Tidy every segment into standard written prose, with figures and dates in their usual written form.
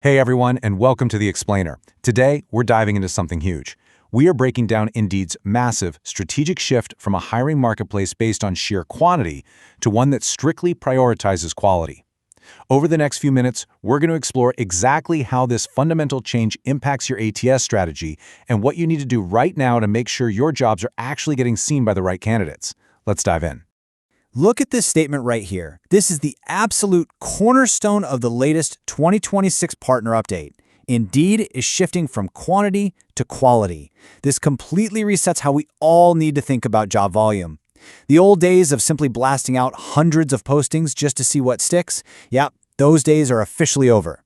Hey everyone, and welcome to The Explainer. Today, we're diving into something huge. We are breaking down Indeed's massive strategic shift from a hiring marketplace based on sheer quantity to one that strictly prioritizes quality. Over the next few minutes, we're going to explore exactly how this fundamental change impacts your ATS strategy and what you need to do right now to make sure your jobs are actually getting seen by the right candidates. Let's dive in. Look at this statement right here. This is the absolute cornerstone of the latest 2026 partner update. Indeed is shifting from quantity to quality. This completely resets how we all need to think about job volume. The old days of simply blasting out hundreds of postings just to see what sticks, those days are officially over.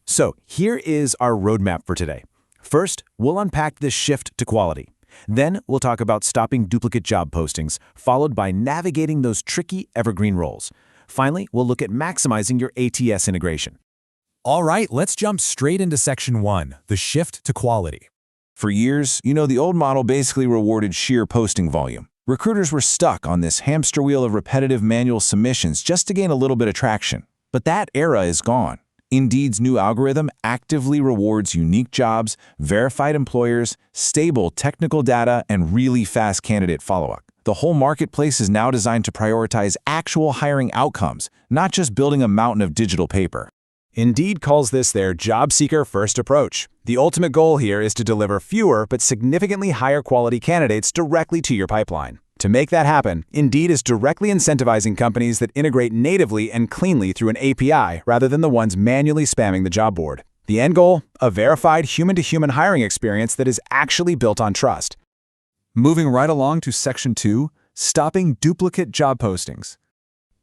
So here is our roadmap for today. First, we'll unpack this shift to quality. Then we'll talk about stopping duplicate job postings, followed by navigating those tricky evergreen roles. Finally, we'll look at maximizing your ATS integration. All right, let's jump straight into Section 1, the shift to quality. For years, the old model basically rewarded sheer posting volume. Recruiters were stuck on this hamster wheel of repetitive manual submissions just to gain a little bit of traction. But that era is gone. Indeed's new algorithm actively rewards unique jobs, verified employers, stable technical data, and really fast candidate follow-up. The whole marketplace is now designed to prioritize actual hiring outcomes, not just building a mountain of digital paper. Indeed calls this their job seeker first approach. The ultimate goal here is to deliver fewer but significantly higher quality candidates directly to your pipeline. To make that happen, Indeed is directly incentivizing companies that integrate natively and cleanly through an API rather than the ones manually spamming the job board. The end goal? A verified human-to-human hiring experience that is actually built on trust. Moving right along to Section 2, stopping duplicate job postings.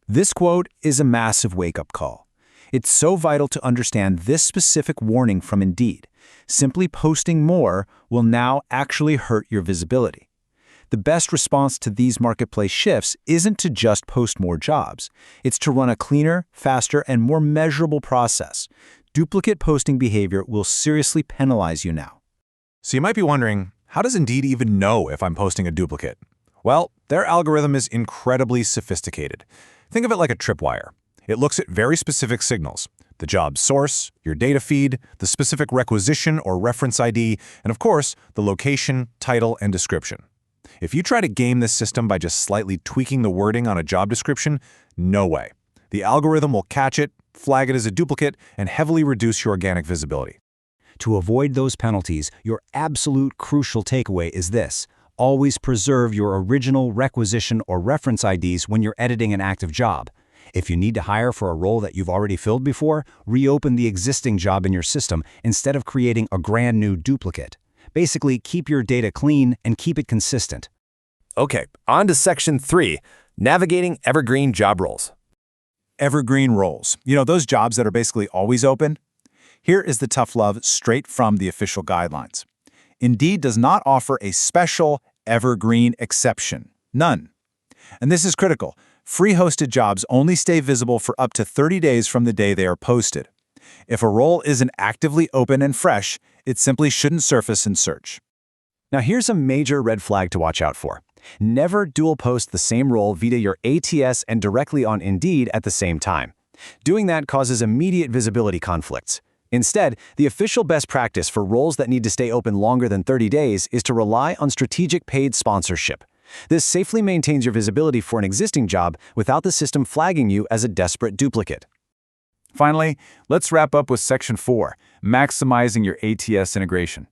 This quote is a massive wake-up call. It's so vital to understand this specific warning from Indeed. Simply posting more will now actually hurt your visibility. The best response to these marketplace shifts isn't to just post more jobs. It's to run a cleaner, faster, and more measurable process. Duplicate posting behavior will seriously penalize you now. So you might be wondering, how does Indeed even know if I'm posting a duplicate? Well, their algorithm is incredibly sophisticated. Think of it like a tripwire. It looks at very specific signals: the job source, your data feed, the specific requisition or reference ID, and of course, the location, title, and description. If you try to game this system by just slightly tweaking the wording on a job description, no way. The algorithm will catch it, flag it as a duplicate, and heavily reduce your organic visibility. To avoid those penalties, your absolute crucial takeaway is this: always preserve your original requisition or reference IDs when you're editing an active job. If you need to hire for a role that you've already filled before, reopen the existing job in your system instead of creating a brand new duplicate. Basically, keep your data clean and keep it consistent. Okay, on to Section 3, navigating evergreen job roles. Evergreen roles. Those jobs that are basically always open? Here is the tough love straight from the official guidelines. Indeed does not offer a special evergreen exception. None. And this is critical. Free hosted jobs only stay visible for up to 30 days from the day they are posted. If a role isn't actively open and fresh, it simply shouldn't surface in search. Now here's a major red flag to watch out for. Never dual post the same role via your ATS and directly on Indeed at the same time. Doing that causes immediate visibility conflicts. Instead, the official best practice for roles that need to stay open longer than 30 days is to rely on strategic paid sponsorship. This safely maintains your visibility for an existing job without the system flagging you as a desperate duplicate. Finally, let's wrap up with Section 4, maximizing your ATS integration.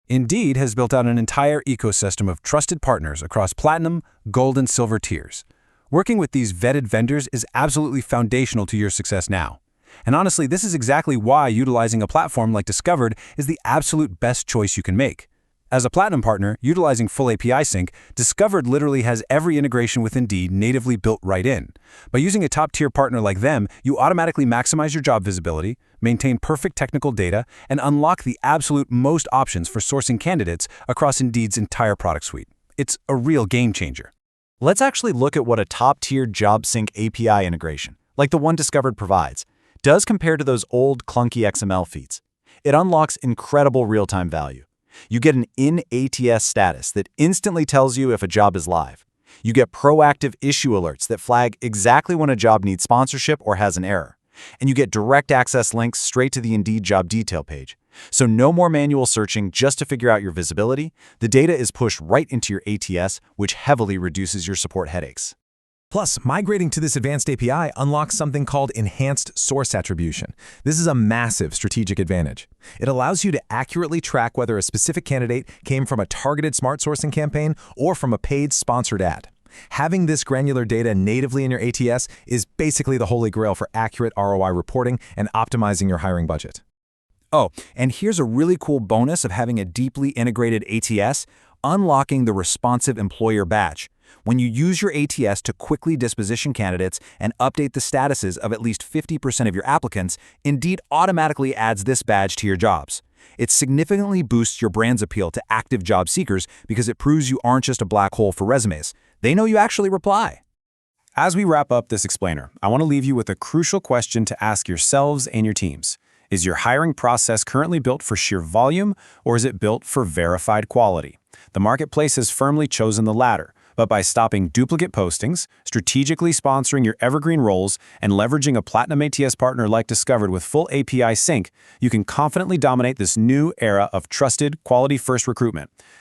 Indeed has built out an entire ecosystem of trusted partners across Platinum, Gold, and Silver tiers. Working with these vetted vendors is absolutely foundational to your success now. And honestly, this is exactly why utilizing a platform like Discovered is the absolute best choice you can make. As a Platinum partner, utilizing full API sync, Discovered literally has every integration with Indeed natively built right in. By using a top-tier partner like them, you automatically maximize your job visibility, maintain perfect technical data, and unlock the absolute most options for sourcing candidates across Indeed's entire product suite. It's a real game changer. Let's actually look at what a top-tier job sync API integration, like the one Discovered provides, does compare to those old clunky XML feeds. It unlocks incredible real-time value. You get an in-ATS status that instantly tells you if a job is live. You get proactive issue alerts that flag exactly when a job needs sponsorship or has an error. And you get direct access links straight to the Indeed job detail page. So no more manual searching just to figure out your visibility. The data is pushed right into your ATS, which heavily reduces your support headaches. Plus, migrating to this advanced API unlocks something called enhanced source attribution. This is a massive strategic advantage. It allows you to accurately track whether a specific candidate came from a targeted smart sourcing campaign or from a paid sponsored ad. Having this granular data natively in your ATS is basically the holy grail for accurate ROI reporting and optimizing your hiring budget. Oh, and here's a really cool bonus of having a deeply integrated ATS, unlocking the responsive employer badge. When you use your ATS to quickly disposition candidates and update the statuses of at least 50% of your applicants, Indeed automatically adds this badge to your jobs. It significantly boosts your brand's appeal to active job seekers because it proves you aren't just a black hole for resumes. They know you actually reply. As we wrap up this explainer, I want to leave you with a crucial question to ask yourselves and your teams. Is your hiring process currently built for sheer volume, or is it built for verified quality? The marketplace has firmly chosen the latter. But by stopping duplicate postings, strategically sponsoring your Evergreen roles, and leveraging a Platinum ATS partner like Discovered with full API sync, you can confidently dominate this new era of trusted, quality-first recruitment.